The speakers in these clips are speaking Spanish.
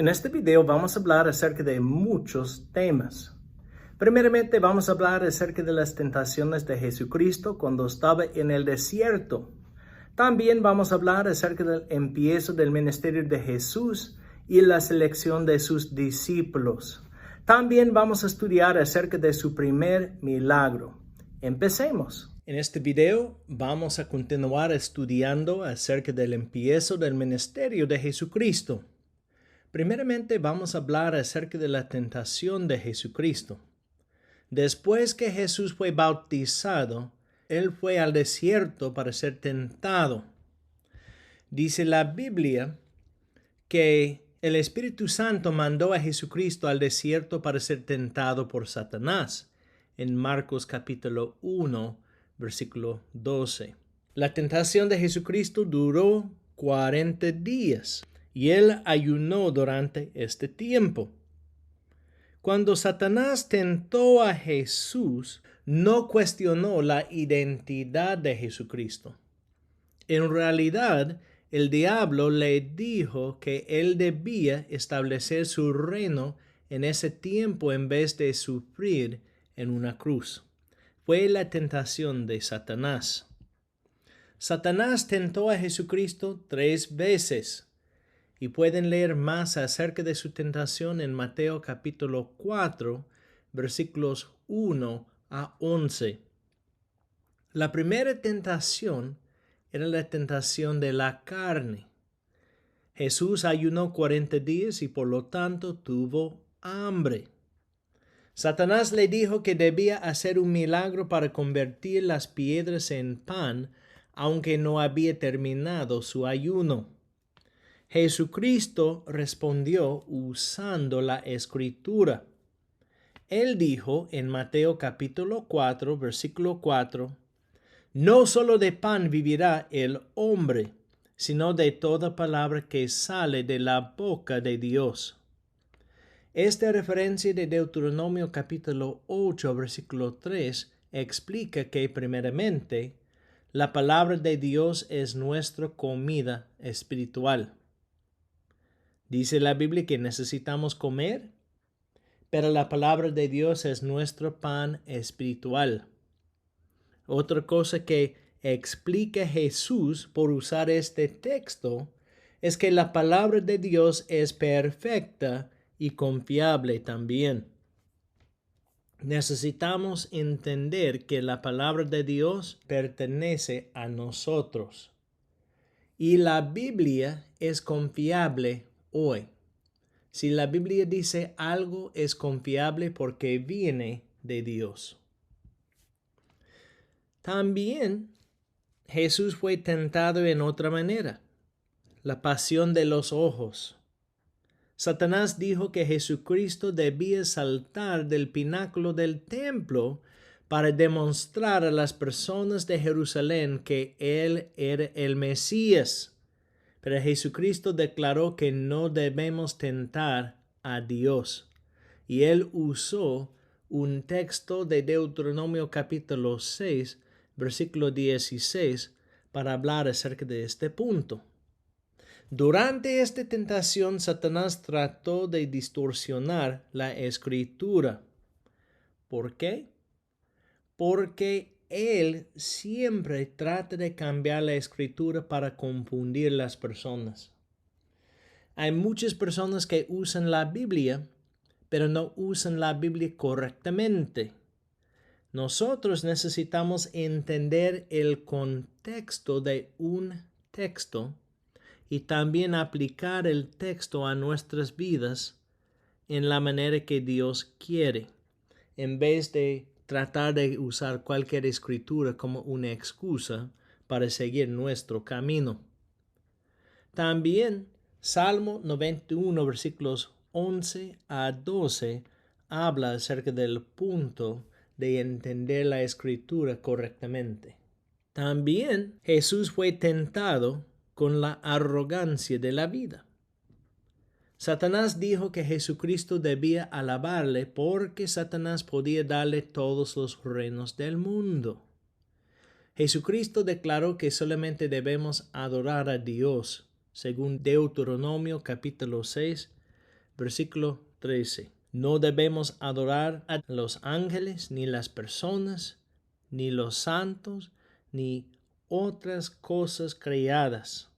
En este video vamos a hablar acerca de muchos temas. Primeramente vamos a hablar acerca de las tentaciones de Jesucristo cuando estaba en el desierto. También vamos a hablar acerca del empiezo del ministerio de Jesús y la selección de sus discípulos. También vamos a estudiar acerca de su primer milagro. Empecemos. En este video vamos a continuar estudiando acerca del empiezo del ministerio de Jesucristo. Primeramente vamos a hablar acerca de la tentación de Jesucristo. Después que Jesús fue bautizado, Él fue al desierto para ser tentado. Dice la Biblia que el Espíritu Santo mandó a Jesucristo al desierto para ser tentado por Satanás, en Marcos capítulo 1, versículo 12. La tentación de Jesucristo duró 40 días. Y él ayunó durante este tiempo. Cuando Satanás tentó a Jesús, no cuestionó la identidad de Jesucristo. En realidad, el diablo le dijo que él debía establecer su reino en ese tiempo en vez de sufrir en una cruz. Fue la tentación de Satanás. Satanás tentó a Jesucristo 3 veces. Y pueden leer más acerca de su tentación en Mateo capítulo 4, versículos 1 a 11. La primera tentación era la tentación de la carne. Jesús ayunó 40 días y por lo tanto tuvo hambre. Satanás le dijo que debía hacer un milagro para convertir las piedras en pan, aunque no había terminado su ayuno. Jesucristo respondió usando la Escritura. Él dijo en Mateo capítulo 4, versículo 4, «No solo de pan vivirá el hombre, sino de toda palabra que sale de la boca de Dios». Esta referencia de Deuteronomio capítulo 8, versículo 3 explica que primeramente la palabra de Dios es nuestra comida espiritual. Dice la Biblia que necesitamos comer, pero la palabra de Dios es nuestro pan espiritual. Otra cosa que explica Jesús por usar este texto es que la palabra de Dios es perfecta y confiable también. Necesitamos entender que la palabra de Dios pertenece a nosotros. Y la Biblia es confiable hoy. Si la Biblia dice algo es confiable porque viene de Dios. También Jesús fue tentado en otra manera, la pasión de los ojos. Satanás dijo que Jesucristo debía saltar del pináculo del templo para demostrar a las personas de Jerusalén que Él era el Mesías. Pero Jesucristo declaró que no debemos tentar a Dios. Y él usó un texto de Deuteronomio capítulo 6, versículo 16, para hablar acerca de este punto. Durante esta tentación, Satanás trató de distorsionar la Escritura. ¿Por qué? Porque él siempre trata de cambiar la Escritura para confundir las personas. Hay muchas personas que usan la Biblia, pero no usan la Biblia correctamente. Nosotros necesitamos entender el contexto de un texto y también aplicar el texto a nuestras vidas en la manera que Dios quiere, en vez de tratar de usar cualquier escritura como una excusa para seguir nuestro camino. También Salmo 91, versículos 11 a 12, habla acerca del punto de entender la escritura correctamente. También Jesús fue tentado con la arrogancia de la vida. Satanás dijo que Jesucristo debía alabarle porque Satanás podía darle todos los reinos del mundo. Jesucristo declaró que solamente debemos adorar a Dios, según Deuteronomio capítulo 6, versículo 13. No debemos adorar a los ángeles, ni las personas, ni los santos, ni otras cosas creadas,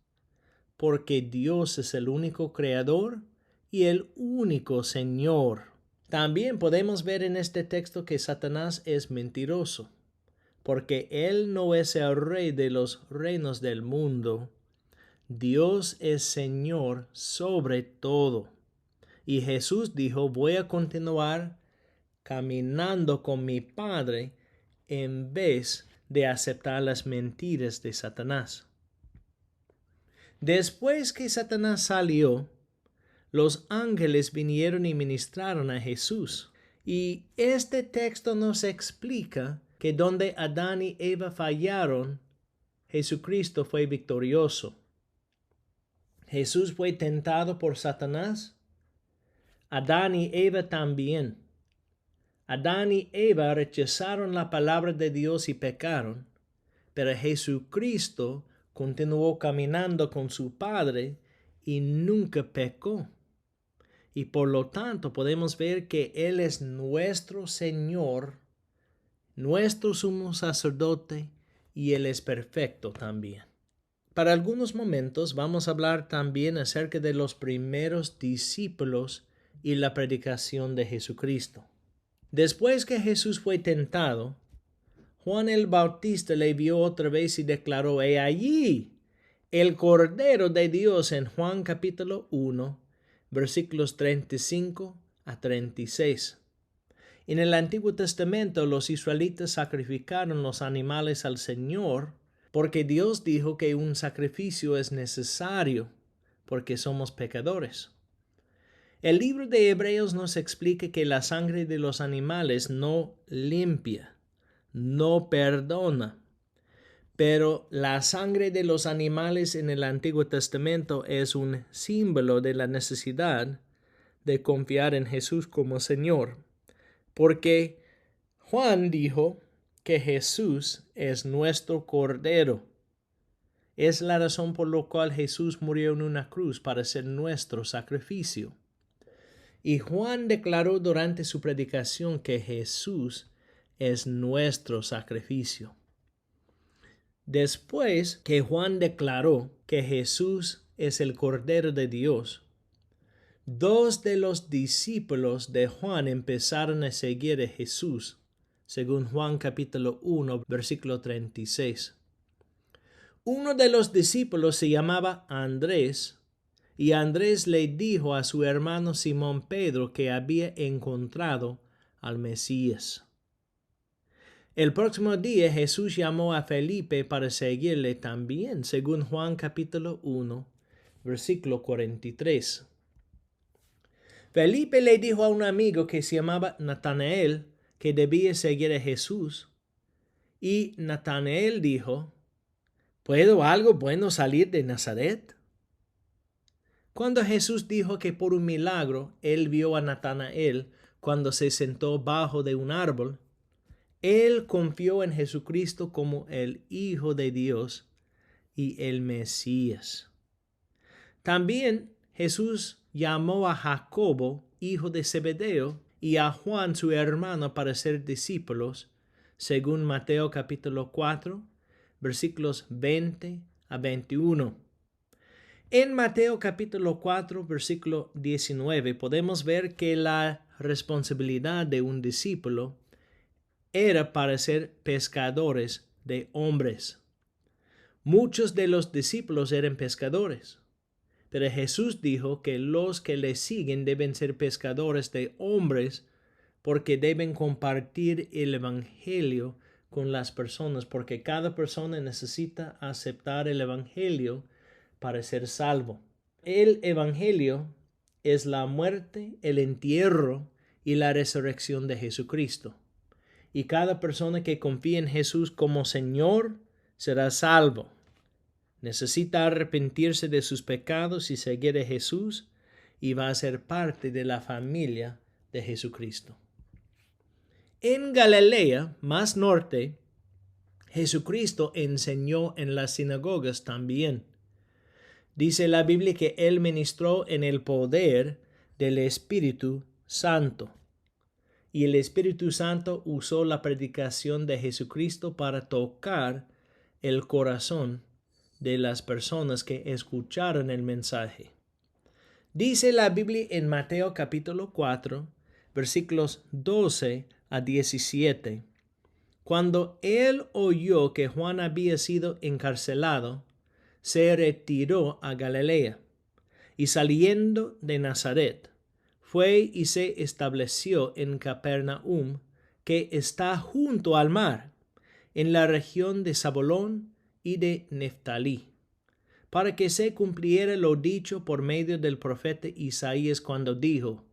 porque Dios es el único creador y el único Señor. También podemos ver en este texto que Satanás es mentiroso, porque él no es el rey de los reinos del mundo. Dios es Señor sobre todo. Y Jesús dijo, voy a continuar caminando con mi Padre en vez de aceptar las mentiras de Satanás. Después que Satanás salió, los ángeles vinieron y ministraron a Jesús. Y este texto nos explica que donde Adán y Eva fallaron, Jesucristo fue victorioso. Jesús fue tentado por Satanás. Adán y Eva también. Adán y Eva rechazaron la palabra de Dios y pecaron, pero Jesucristo continuó caminando con su Padre y nunca pecó. Y por lo tanto podemos ver que Él es nuestro Señor, nuestro sumo sacerdote, y Él es perfecto también. Para algunos momentos vamos a hablar también acerca de los primeros discípulos y la predicación de Jesucristo. Después que Jesús fue tentado, Juan el Bautista le vio otra vez y declaró, «He allí el Cordero de Dios», en Juan capítulo 1, versículos 35 a 36. En el Antiguo Testamento los israelitas sacrificaron los animales al Señor porque Dios dijo que un sacrificio es necesario porque somos pecadores. El libro de Hebreos nos explica que la sangre de los animales no limpia, no perdona. Pero la sangre de los animales en el Antiguo Testamento es un símbolo de la necesidad de confiar en Jesús como Señor. Porque Juan dijo que Jesús es nuestro Cordero. Es la razón por la cual Jesús murió en una cruz para ser nuestro sacrificio. Y Juan declaró durante su predicación que Jesús es nuestro sacrificio. Después que Juan declaró que Jesús es el Cordero de Dios, dos de los discípulos de Juan empezaron a seguir a Jesús, según Juan capítulo 1, versículo 36. Uno de los discípulos se llamaba Andrés, y Andrés le dijo a su hermano Simón Pedro que había encontrado al Mesías. El próximo día Jesús llamó a Felipe para seguirle también, según Juan capítulo 1, versículo 43. Felipe le dijo a un amigo que se llamaba Natanael que debía seguir a Jesús. Y Natanael dijo, ¿puedo algo bueno salir de Nazaret? Cuando Jesús dijo que por un milagro él vio a Natanael cuando se sentó bajo de un árbol, él confió en Jesucristo como el Hijo de Dios y el Mesías. También Jesús llamó a Jacobo, hijo de Zebedeo, y a Juan su hermano para ser discípulos, según Mateo capítulo 4, versículos 20 a 21. En Mateo capítulo 4, versículo 19, podemos ver que la responsabilidad de un discípulo era para ser pescadores de hombres. Muchos de los discípulos eran pescadores, pero Jesús dijo que los que le siguen deben ser pescadores de hombres porque deben compartir el evangelio con las personas, porque cada persona necesita aceptar el evangelio para ser salvo. El evangelio es la muerte, el entierro y la resurrección de Jesucristo. Y cada persona que confía en Jesús como Señor será salvo. Necesita arrepentirse de sus pecados y seguir a Jesús y va a ser parte de la familia de Jesucristo. En Galilea, más norte, Jesucristo enseñó en las sinagogas también. Dice la Biblia que Él ministró en el poder del Espíritu Santo. Y el Espíritu Santo usó la predicación de Jesucristo para tocar el corazón de las personas que escucharon el mensaje. Dice la Biblia en Mateo capítulo 4, versículos 12 a 17. Cuando él oyó que Juan había sido encarcelado, se retiró a Galilea, y saliendo de Nazaret, fue y se estableció en Capernaum, que está junto al mar, en la región de Zabulón y de Neftalí, para que se cumpliera lo dicho por medio del profeta Isaías cuando dijo: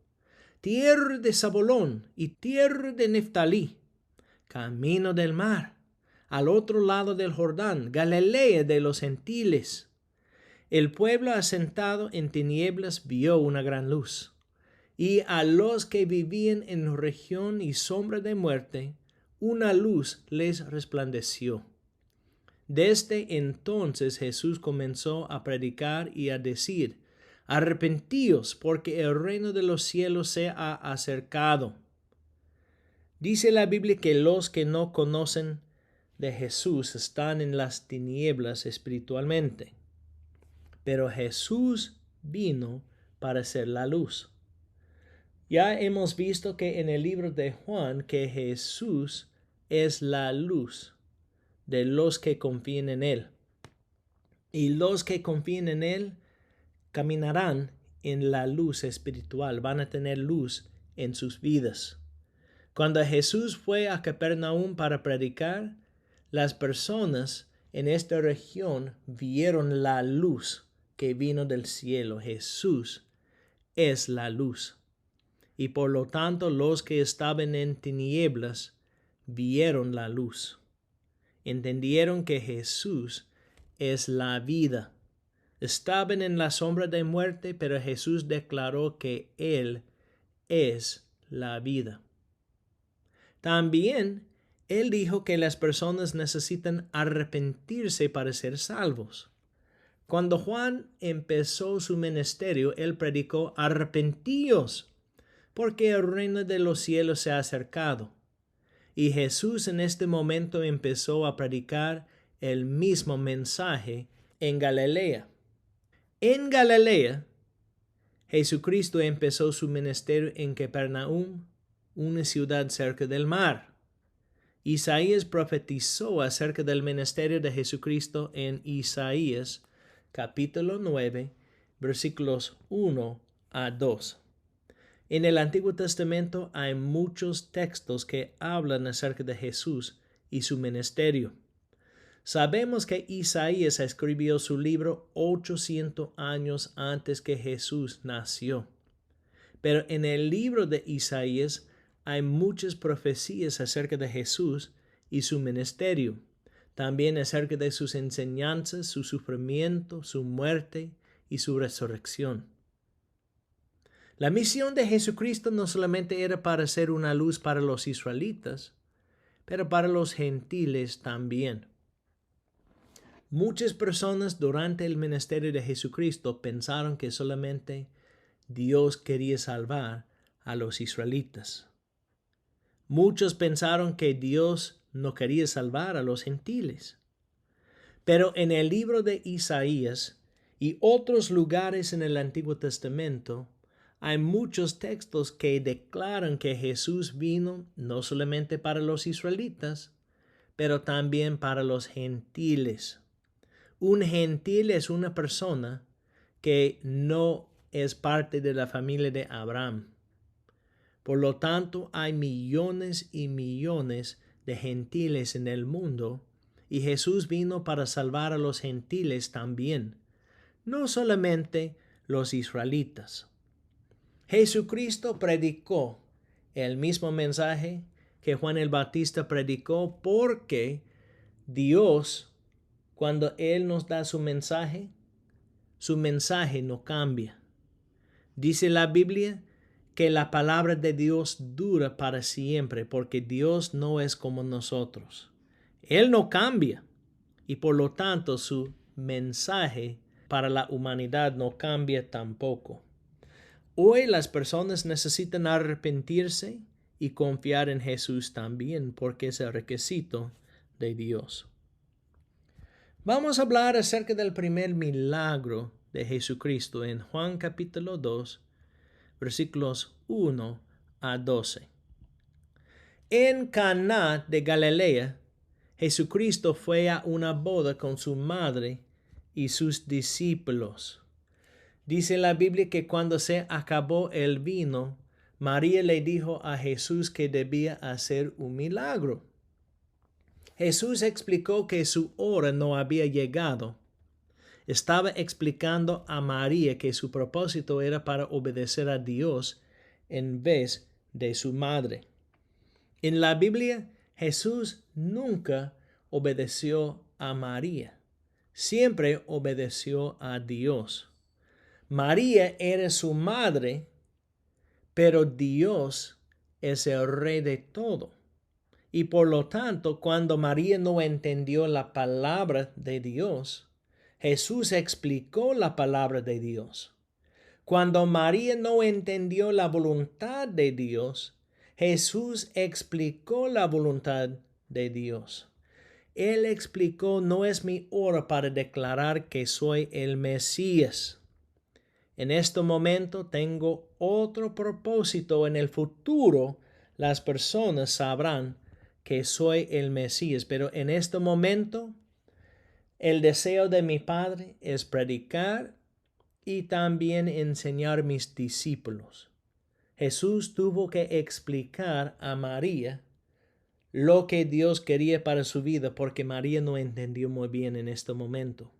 Tierra de Zabulón y tierra de Neftalí, camino del mar, al otro lado del Jordán, Galilea de los gentiles. El pueblo asentado en tinieblas vio una gran luz, y a los que vivían en región y sombra de muerte, una luz les resplandeció. Desde entonces Jesús comenzó a predicar y a decir: Arrepentíos, porque el reino de los cielos se ha acercado. Dice la Biblia que los que no conocen de Jesús están en las tinieblas espiritualmente. Pero Jesús vino para ser la luz. Ya hemos visto que en el libro de Juan que Jesús es la luz de los que confían en Él. Y los que confían en Él caminarán en la luz espiritual, van a tener luz en sus vidas. Cuando Jesús fue a Capernaum para predicar, las personas en esta región vieron la luz que vino del cielo. Jesús es la luz. Y por lo tanto los que estaban en tinieblas vieron la luz. Entendieron que Jesús es la vida. Estaban en la sombra de muerte, pero Jesús declaró que Él es la vida. También Él dijo que las personas necesitan arrepentirse para ser salvos. Cuando Juan empezó su ministerio, Él predicó: Arrepentíos, porque el reino de los cielos se ha acercado. Y Jesús en este momento empezó a predicar el mismo mensaje en Galilea. En Galilea, Jesucristo empezó su ministerio en Capernaum, una ciudad cerca del mar. Isaías profetizó acerca del ministerio de Jesucristo en Isaías capítulo 9, versículos 1 a 2. En el Antiguo Testamento hay muchos textos que hablan acerca de Jesús y su ministerio. Sabemos que Isaías escribió su libro 800 años antes que Jesús nació. Pero en el libro de Isaías hay muchas profecías acerca de Jesús y su ministerio. También acerca de sus enseñanzas, su sufrimiento, su muerte y su resurrección. La misión de Jesucristo no solamente era para ser una luz para los israelitas, pero para los gentiles también. Muchas personas durante el ministerio de Jesucristo pensaron que solamente Dios quería salvar a los israelitas. Muchos pensaron que Dios no quería salvar a los gentiles. Pero en el libro de Isaías y otros lugares en el Antiguo Testamento, hay muchos textos que declaran que Jesús vino no solamente para los israelitas, pero también para los gentiles. Un gentil es una persona que no es parte de la familia de Abraham. Por lo tanto, hay millones y millones de gentiles en el mundo, y Jesús vino para salvar a los gentiles también, no solamente los israelitas. Jesucristo predicó el mismo mensaje que Juan el Bautista predicó, porque Dios, cuando Él nos da su mensaje no cambia. Dice la Biblia que la palabra de Dios dura para siempre, porque Dios no es como nosotros. Él no cambia, y por lo tanto su mensaje para la humanidad no cambia tampoco. Hoy las personas necesitan arrepentirse y confiar en Jesús también, porque es el requisito de Dios. Vamos a hablar acerca del primer milagro de Jesucristo en Juan capítulo 2, versículos 1 a 12. En Caná de Galilea, Jesucristo fue a una boda con su madre y sus discípulos. Dice la Biblia que cuando se acabó el vino, María le dijo a Jesús que debía hacer un milagro. Jesús explicó que su hora no había llegado. Estaba explicando a María que su propósito era para obedecer a Dios en vez de su madre. En la Biblia, Jesús nunca obedeció a María. Siempre obedeció a Dios. María era su madre, pero Dios es el rey de todo. Y por lo tanto, cuando María no entendió la palabra de Dios, Jesús explicó la palabra de Dios. Cuando María no entendió la voluntad de Dios, Jesús explicó la voluntad de Dios. Él explicó: no es mi hora para declarar que soy el Mesías. En este momento tengo otro propósito. En el futuro, las personas sabrán que soy el Mesías, pero en este momento, el deseo de mi Padre es predicar y también enseñar a mis discípulos. Jesús tuvo que explicar a María lo que Dios quería para su vida, porque María no entendió muy bien en este momento.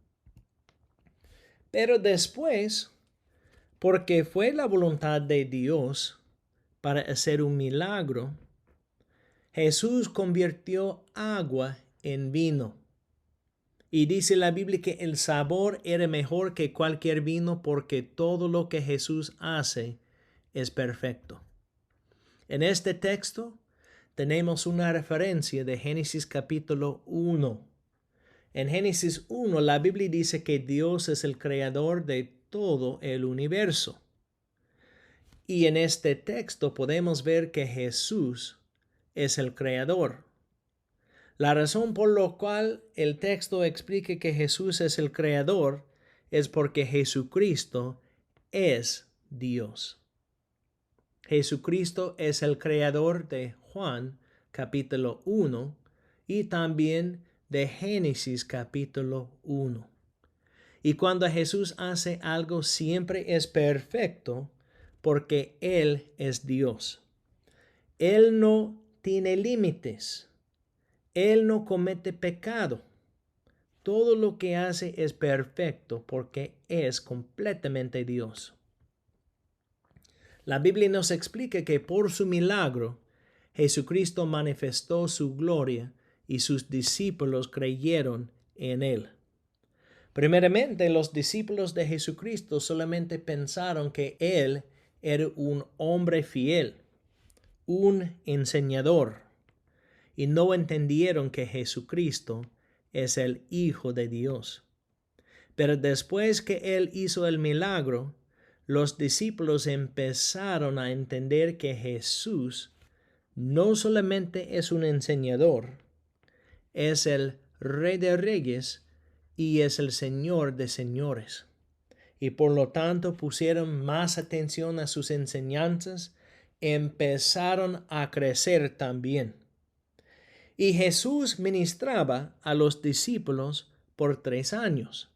Pero después, porque fue la voluntad de Dios para hacer un milagro, Jesús convirtió agua en vino. Y dice la Biblia que el sabor era mejor que cualquier vino, porque todo lo que Jesús hace es perfecto. En este texto tenemos una referencia de Génesis capítulo 1. En Génesis 1 la Biblia dice que Dios es el creador de todo el universo. Y en este texto podemos ver que Jesús es el creador. La razón por la cual el texto explica que Jesús es el creador es porque Jesucristo es Dios. Jesucristo es el creador de Juan capítulo 1 y también de Génesis capítulo 1. Y cuando Jesús hace algo, siempre es perfecto, porque Él es Dios. Él no tiene límites. Él no comete pecado. Todo lo que hace es perfecto porque es completamente Dios. La Biblia nos explica que por su milagro, Jesucristo manifestó su gloria y sus discípulos creyeron en Él. Primeramente, los discípulos de Jesucristo solamente pensaron que Él era un hombre fiel, un enseñador, y no entendieron que Jesucristo es el Hijo de Dios. Pero después que Él hizo el milagro, los discípulos empezaron a entender que Jesús no solamente es un enseñador, es el Rey de Reyes y es el Señor de señores. Y por lo tanto pusieron más atención a sus enseñanzas, empezaron a crecer también. Y Jesús ministraba a los discípulos por 3 años.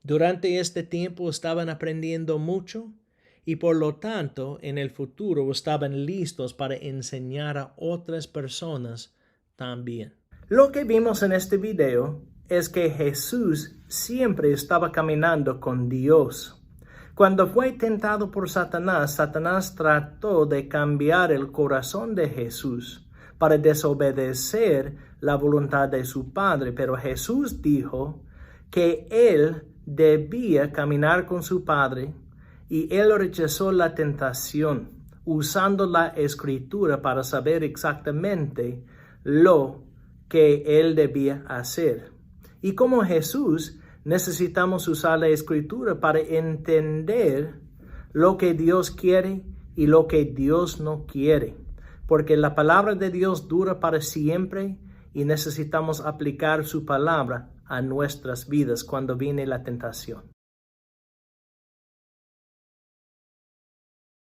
Durante este tiempo estaban aprendiendo mucho y por lo tanto en el futuro estaban listos para enseñar a otras personas también. Lo que vimos en este video es que Jesús siempre estaba caminando con Dios. Cuando fue tentado por Satanás, Satanás trató de cambiar el corazón de Jesús para desobedecer la voluntad de su Padre, pero Jesús dijo que él debía caminar con su Padre y él rechazó la tentación, usando la Escritura para saber exactamente lo que él debía hacer. Y como Jesús, necesitamos usar la Escritura para entender lo que Dios quiere y lo que Dios no quiere, porque la palabra de Dios dura para siempre y necesitamos aplicar su palabra a nuestras vidas cuando viene la tentación.